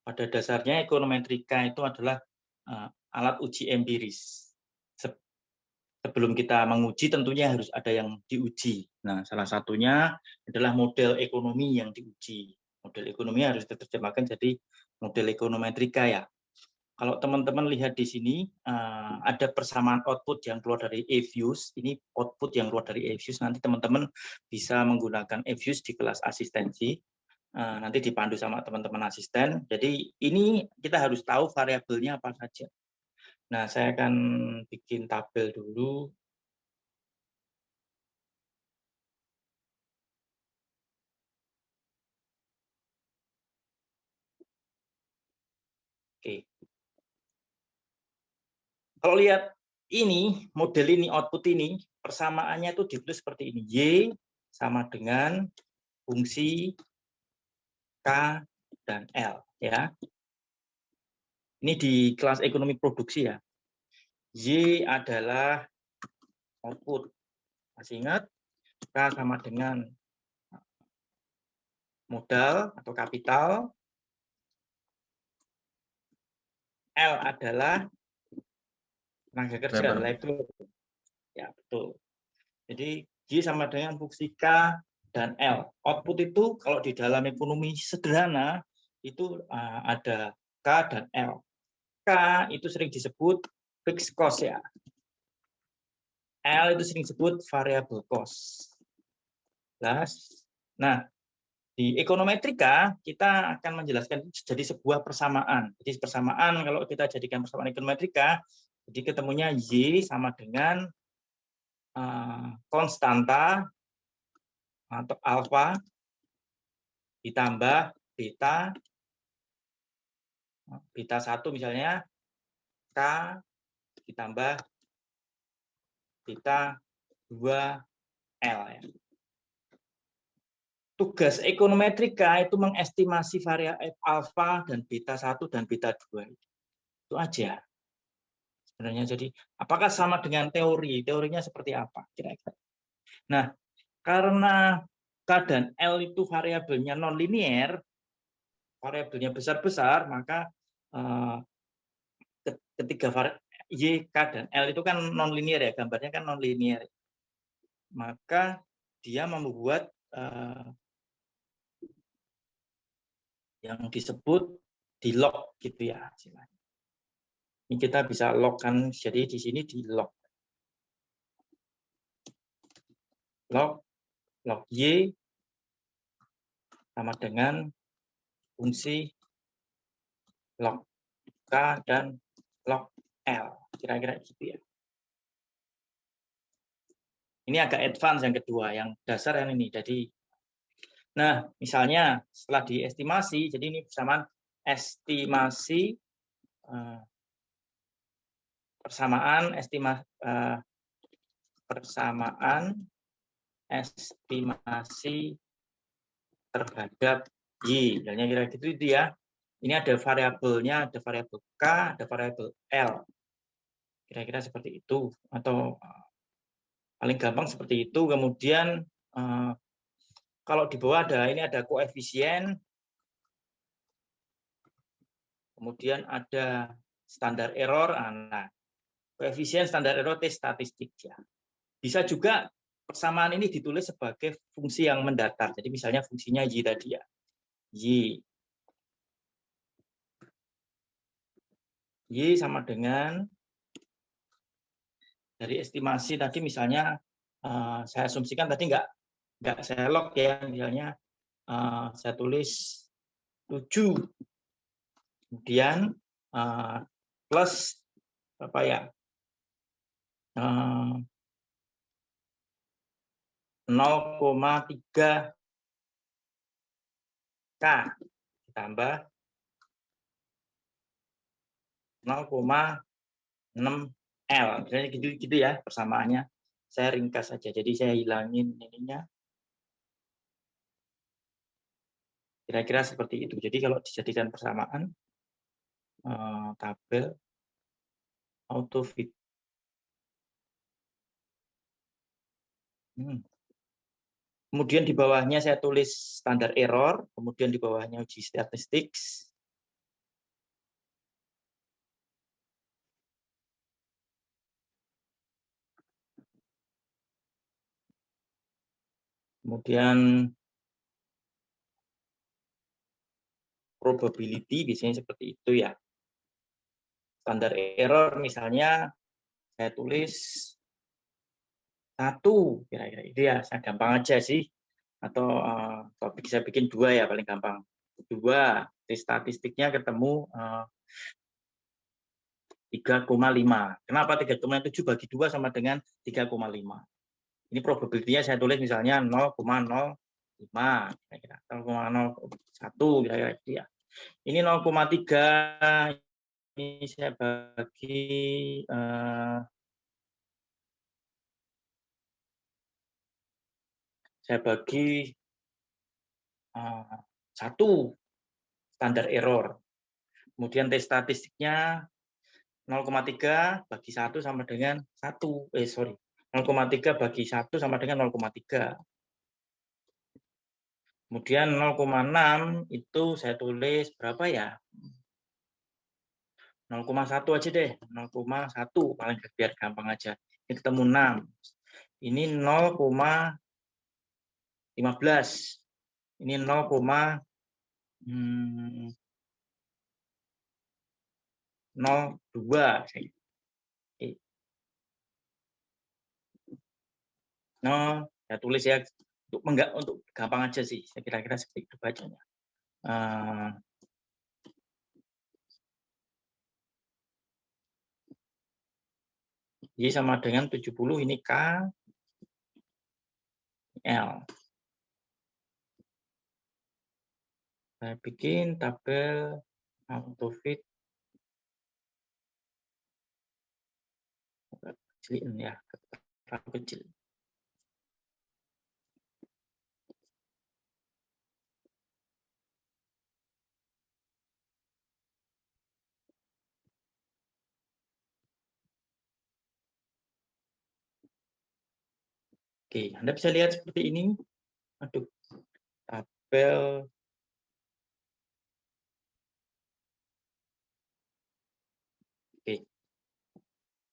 pada dasarnya ekonometrika itu adalah alat uji empiris. Sebelum kita menguji tentunya harus ada yang diuji. Nah, salah satunya adalah model ekonomi yang diuji. Model ekonomi harus diterjemahkan jadi model ekonometrika ya. Kalau teman-teman lihat di sini ada persamaan output yang keluar dari eViews. Ini output yang keluar dari eViews. Nanti teman-teman bisa menggunakan eViews di kelas asistensi. Nanti dipandu sama teman-teman asisten. Jadi ini kita harus tahu variabelnya apa saja. Nah, saya akan bikin tabel dulu. Oke. Kalau lihat ini, model ini, output ini, persamaannya itu ditulis seperti ini. Y sama dengan fungsi K dan L. Ya. Ini di kelas ekonomi produksi ya. Y adalah output. Masih ingat? K sama dengan modal atau kapital. L adalah tenaga kerja, labor. Ya, betul. Jadi Y sama dengan fungsi K dan L. Output itu kalau di dalam ekonomi sederhana itu ada K dan L. K itu sering disebut fixed cost ya. L itu sering disebut variable cost. Nah, di ekonometrika kita akan menjelaskan itu jadi sebuah persamaan. Jadi persamaan kalau kita jadikan persamaan ekonometrika, jadi ketemunya Y sama dengan konstanta atau alfa ditambah beta 1 misalnya K ditambah beta 2 L ya. Tugas ekonometrika itu mengestimasi variabel alfa dan beta 1 dan beta 2. Itu aja. Sebenarnya jadi apakah sama dengan teori? Teorinya seperti apa kira-kira? Nah, karena K dan L itu variabelnya nonlinier, variabelnya besar-besar, maka ketiga variabel Y, K, dan L itu kan nonlinier ya, gambarnya kan nonlinier. Maka dia membuat yang disebut di log gitu ya. Ini kita bisa logkan, jadi di sini di log. Log Y sama dengan fungsi log K dan log L. Kira-kira gitu ya. Ini agak advance yang kedua, yang dasar yang ini. Jadi, nah misalnya setelah diestimasi, jadi ini persamaan estimasi persamaan estimasi terhadap Y. Misalnya kira gitu itu ya. Ini ada variabelnya, ada variabel K, ada variabel L. Kira-kira seperti itu atau paling gampang seperti itu. Kemudian kalau di bawah ini ada koefisien, kemudian ada standar error. Nah, koefisien, standar error, T statistik ya. Bisa juga persamaan ini ditulis sebagai fungsi yang mendatar. Jadi misalnya fungsinya Y tadi ya. Y sama dengan dari estimasi tadi misalnya saya asumsikan tadi nggak saya log ya, misalnya saya tulis 7, kemudian plus apa ya 0,3 K ditambah 0,6 L. Misalnya gitu ya persamaannya. Saya ringkas saja. Jadi saya hilangin ininya. Kira-kira seperti itu. Jadi kalau dijadikan persamaan tabel autofit. Kemudian di bawahnya saya tulis standar error, kemudian di bawahnya uji statistik. Kemudian probability biasanya seperti itu ya. Standar error misalnya saya tulis 1, kira-kira itu ya, saya gampang aja sih. Atau bisa bikin 2 ya paling gampang. 2, statistiknya ketemu 3,5. Kenapa 3,7 bagi 2 sama dengan 3,5? Ini probability-nya saya tulis misalnya 0,05, kira-kira 0,01 kira-kira itu ya. Ini 0,3, ini saya bagi saya bagi 1 standar error. Kemudian tes statistiknya 0,3 bagi 1 sama dengan 1. 0,3 bagi 1 sama dengan 0,3. Kemudian 0,6 itu saya tulis berapa ya? 0,1 aja deh. 0,1 paling biar gampang aja. Ini ketemu 6. Ini 0,15. Ini 0,02. Saya tulis ya untuk gampang aja sih. Saya kira-kira seperti itu bacanya. Y sama dengan 70, ini K, L. Saya bikin tabel autofit. Kecilin ya, terlalu kecil. Oke, Anda bisa lihat seperti ini. Aduh, tabel. Oke.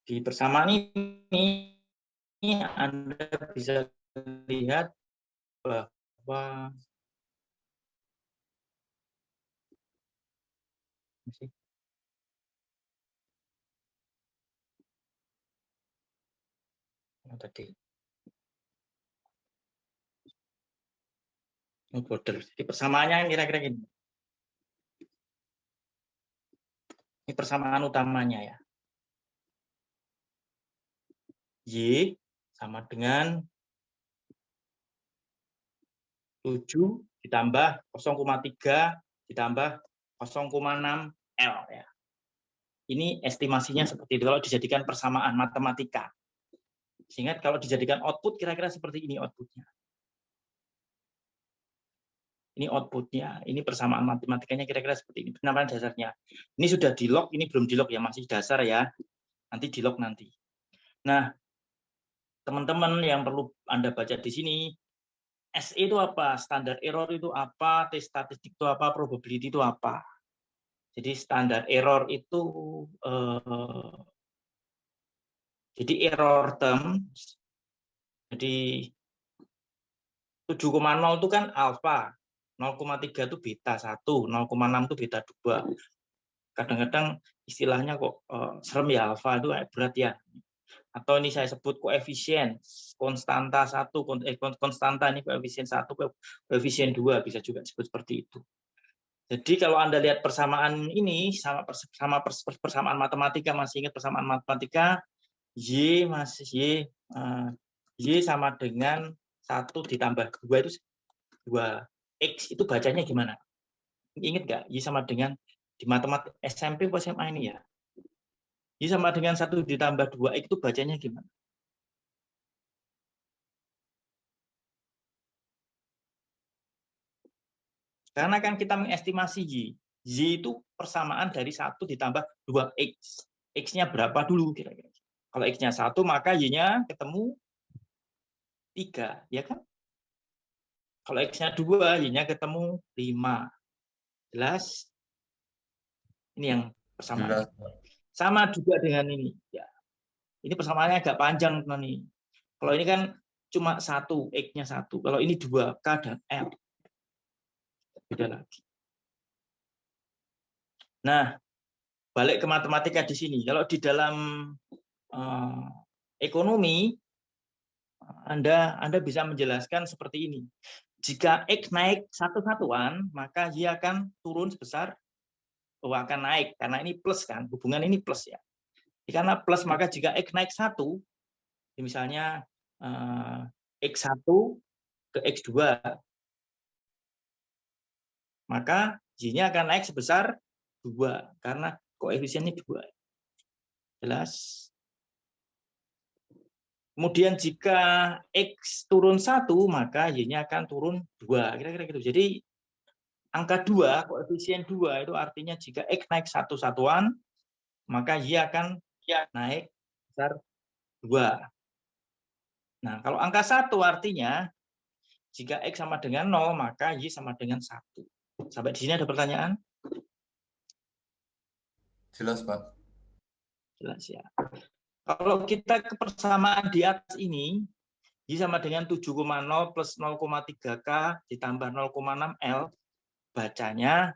Di persamaan ini Anda bisa lihat bahwa tadi border. Di persamaannya kira-kira gini. Ini persamaan utamanya ya. Y sama dengan 7 ditambah 0,3 ditambah 0,6 L ya. Ini estimasinya seperti itu kalau dijadikan persamaan matematika. Sehingga kalau dijadikan output kira-kira seperti ini outputnya. Ini outputnya, ini persamaan matematikanya kira-kira seperti ini. Penerapan dasarnya. Ini sudah di log, ini belum di log ya, masih dasar ya. Nanti di log nanti. Nah, teman-teman yang perlu Anda baca di sini, SE itu apa? Standar error itu apa? Tes statistik itu apa? Probability itu apa? Jadi standar error itu jadi error term. Jadi 7,0 itu kan alfa, 0,3 itu beta 1, 0,6 itu beta 2. Kadang-kadang istilahnya kok serem ya, alfa itu berat ya. Atau ini saya sebut koefisien, konstanta 1, konstanta ini koefisien 1, koefisien 2, bisa juga disebut seperti itu. Jadi kalau Anda lihat persamaan ini, sama persamaan matematika, masih ingat persamaan matematika, Y sama dengan 1 ditambah 2 itu 2X, itu bacanya gimana? Ingat nggak? Y sama dengan di matematika SMP atau SMA ini ya? Y sama dengan 1 ditambah 2X itu bacanya gimana? Karena kan kita mengestimasi Y. Y itu persamaan dari 1 ditambah 2X. X-nya berapa dulu kira-kira? Kalau X-nya 1, maka Y-nya ketemu 3, ya kan? Kalau X-nya 2, Y-nya ketemu 5. Jelas? Ini yang persamaan. Sama juga dengan ini. Ya. Ini persamaannya agak panjang, teman. Kalau ini kan cuma satu, X-nya satu. Kalau ini 2, K dan L. Beda lagi. Nah, balik ke matematika di sini. Kalau di dalam ekonomi, Anda bisa menjelaskan seperti ini. Jika X naik satu satuan, maka Y akan turun sebesar, akan naik. Karena ini plus kan, hubungan ini plus ya. Karena plus, maka jika X naik satu, misalnya X1 ke X2, maka Y-nya akan naik sebesar 2, karena koefisiennya 2. Jelas? Kemudian jika X turun 1, maka Y-nya akan turun 2. Kira-kira gitu. Jadi angka 2, koefisien 2 itu artinya jika X naik satu satuan, maka Y akan naik sebesar 2. Nah, kalau angka 1 artinya jika X sama dengan 0, maka Y sama dengan 1. Sampai di sini ada pertanyaan? Jelas, Pak. Jelas ya. Kalau kita ke persamaan di atas ini, Y sama dengan 7,0 plus 0,3K ditambah 0,6 L, bacanya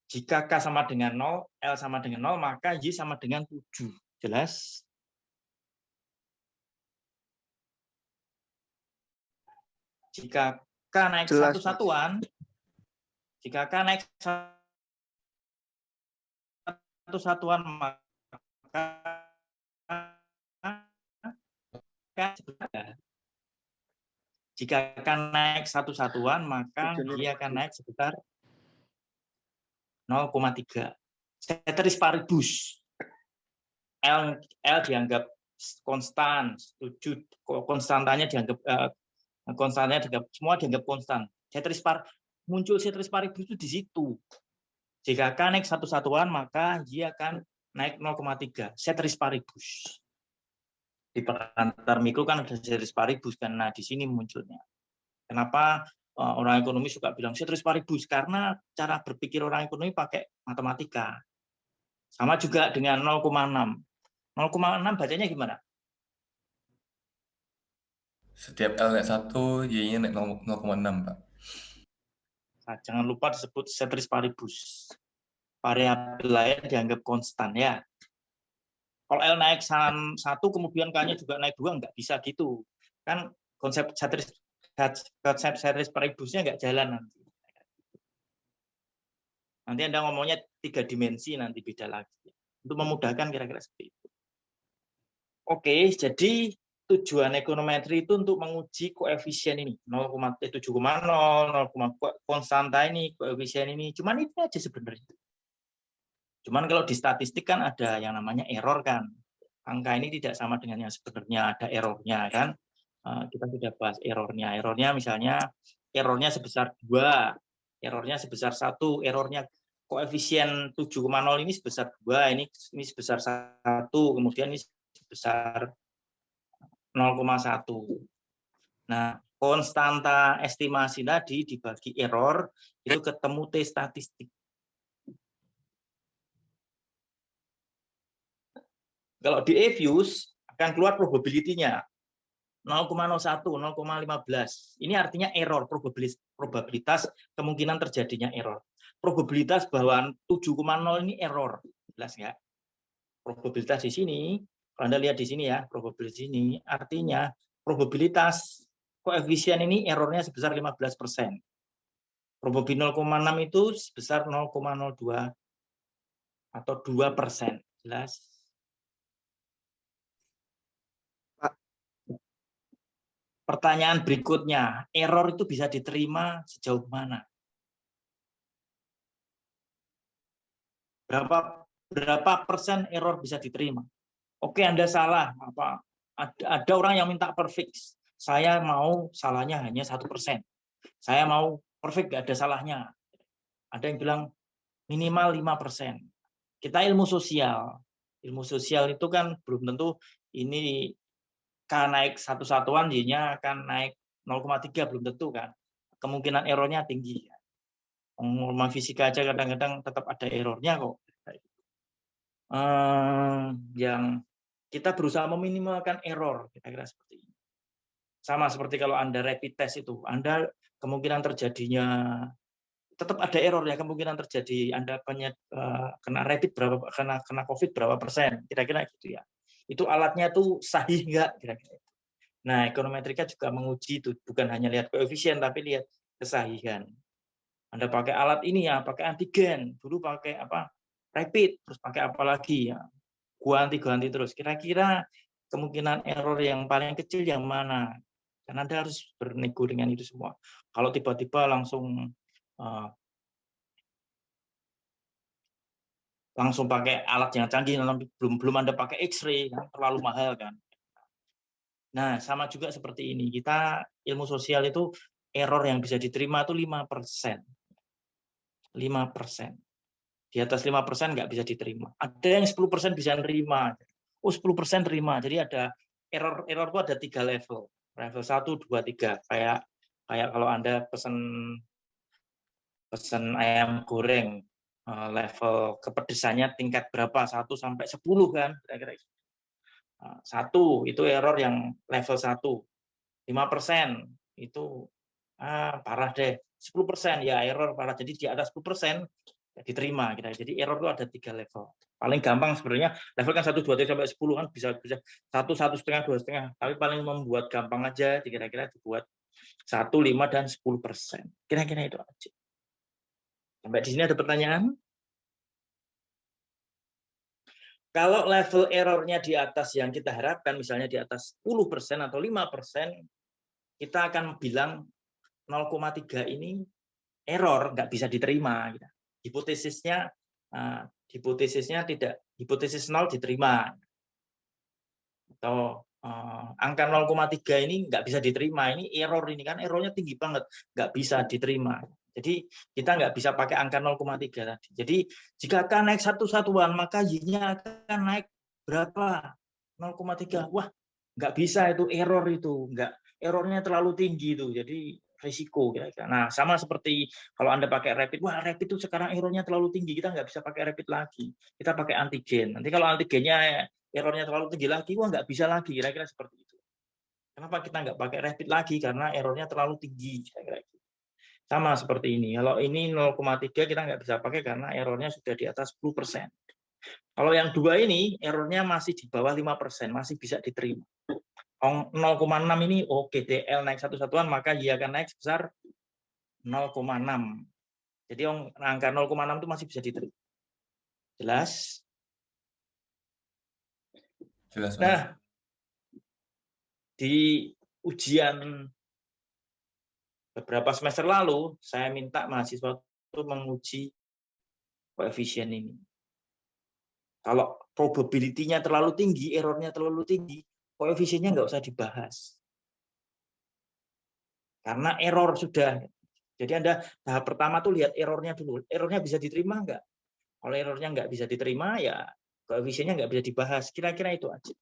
jika K sama dengan 0, L sama dengan 0, maka Y sama dengan 7. Jelas? Jika K naik Jelas, satu satuan, jika K naik satu satuan, maka jika K naik satu satuan, maka Y akan naik sekitar 0,3. Ceteris paribus. L dianggap konstan, setuju, konstantanya dianggap konstannya semua dianggap konstan. Muncul ceteris paribus itu di situ. Jika K naik satu satuan, maka Y akan naik 0,3. Ceteris paribus. Di perantar mikro kan ada ceteris paribus, karena di sini munculnya. Kenapa orang ekonomi suka bilang ceteris paribus? Karena cara berpikir orang ekonomi pakai matematika. Sama juga dengan 0,6. 0,6 bacanya gimana? Setiap L naik 1, Y-nya naik 0,6, Pak. Nah, jangan lupa disebut ceteris paribus. Variabel lain dianggap konstan ya. Kalau L naik 1, kemudian K-nya juga naik 2, nggak bisa gitu. Kan konsep ceteris paribusnya nggak jalan nanti. Nanti Anda ngomongnya 3 dimensi, nanti beda lagi. Untuk memudahkan kira-kira seperti itu. Oke, jadi tujuan ekonometri itu untuk menguji koefisien ini. 0,7,0, 0, konstanta ini, koefisien ini. Cuman itu aja sebenarnya. Cuman kalau di statistik kan ada yang namanya error kan. Angka ini tidak sama dengan yang sebenarnya, ada errornya kan. Kita sudah bahas errornya. Errornya misalnya errornya sebesar 2, errornya sebesar 1, errornya koefisien 7,0 ini sebesar 2, ini sebesar 1, kemudian ini sebesar 0,1. Nah, konstanta estimasi tadi dibagi error, itu ketemu T statistik. Kalau di EViews akan keluar probability-nya 0,01, 0,15. Ini artinya error, probabilitas kemungkinan terjadinya error. Probabilitas bahwa 7,0 ini error, jelas ya. Probabilitas di sini, kalau Anda lihat di sini ya, probabilitas ini artinya probabilitas koefisien ini errornya sebesar 15%. Probabilitas 0,6 itu sebesar 0,02 atau 2%, jelas. Pertanyaan berikutnya, error itu bisa diterima sejauh mana? Berapa persen error bisa diterima? Oke, Anda salah. Ada orang yang minta perfect. Saya mau salahnya hanya 1%. Saya mau perfect, nggak ada salahnya. Ada yang bilang minimal 5%. Kita ilmu sosial. Ilmu sosial itu kan belum tentu ini K naik satu satuan, Y-nya akan naik 0,3, belum tentu kan. Kemungkinan errornya tinggi. Norma fisika aja kadang-kadang tetap ada errornya kok. Yang kita berusaha meminimalkan error, kira-kira seperti ini. Sama seperti kalau Anda rapid test itu, Anda kemungkinan terjadinya tetap ada error ya, kemungkinan terjadi Anda kena rapid berapa, kena COVID berapa persen, kira-kira gitu ya. Itu alatnya tuh sahih nggak, kira-kira. Nah, ekonometrika juga menguji itu, bukan hanya lihat koefisien, tapi lihat kesahihan. Anda pakai alat ini ya, pakai antigen, dulu pakai apa, rapid, terus pakai apa lagi ya, ganti terus. Kira-kira kemungkinan error yang paling kecil yang mana? Karena Anda harus bernego dengan itu semua. Kalau tiba-tiba langsung pakai alat yang canggih, belum Anda pakai X-ray, kan terlalu mahal kan. Nah, sama juga seperti ini. Kita ilmu sosial itu error yang bisa diterima itu 5%. 5%. Di atas 5% nggak bisa diterima. Ada yang 10% bisa nerima. Oh, 10% terima. Jadi ada error itu ada 3 level. Level 1, 2, 3. Kayak kalau Anda pesen ayam goreng, level kepedesannya tingkat berapa? 1 sampai 10 kan, kira-kira. 1 itu error yang level 1. 5% itu parah deh. 10% ya error parah. Jadi di atas 10% ya diterima kita. Jadi error itu ada 3 level. Paling gampang sebenarnya level kan 1, 2, 3 sampai 10 kan bisa 1, 1,5, 2,5. Tapi paling membuat gampang aja kira-kira dibuat 1, 5 dan 10%. Kira-kira itu aja. Sampai di sini ada pertanyaan? Kalau level errornya di atas yang kita harapkan, misalnya di atas 10% atau 5%, kita akan bilang 0,3 ini error, nggak bisa diterima. Hipotesisnya tidak, hipotesis 0 diterima. Atau angka 0,3 ini nggak bisa diterima, ini error, ini kan errornya tinggi banget, nggak bisa diterima. Jadi kita nggak bisa pakai angka 0,3 tadi. Jadi jika akan naik satu satuan, maka Y-nya akan naik berapa? 0,3. Wah, nggak bisa, itu error, itu nggak, errornya terlalu tinggi itu. Jadi risiko kira-kira. Nah, sama seperti kalau Anda pakai rapid, wah rapid itu sekarang errornya terlalu tinggi, kita nggak bisa pakai rapid lagi. Kita pakai antigen. Nanti kalau antigennya errornya terlalu tinggi lagi, wah nggak bisa lagi, kira-kira seperti itu. Kenapa kita nggak pakai rapid lagi? Karena errornya terlalu tinggi, kira-kira gitu. Sama seperti ini. Kalau ini 0,3 kita nggak bisa pakai karena errornya sudah di atas 10%. Kalau yang dua ini errornya masih di bawah 5%, masih bisa diterima. 0,6 ini oke, DL naik satu satuan, maka Y akan naik sebesar 0,6. Jadi angka 0,6 itu masih bisa diterima. Jelas? Jelas, Mas. Nah, di ujian beberapa semester lalu, saya minta mahasiswa itu menguji koefisien ini. Kalau probability-nya terlalu tinggi, errornya terlalu tinggi, koefisiennya nggak usah dibahas. Karena error sudah. Jadi Anda tahap pertama tuh lihat errornya dulu. Errornya bisa diterima nggak? Kalau errornya nggak bisa diterima, ya koefisiennya nggak bisa dibahas. Kira-kira itu aja.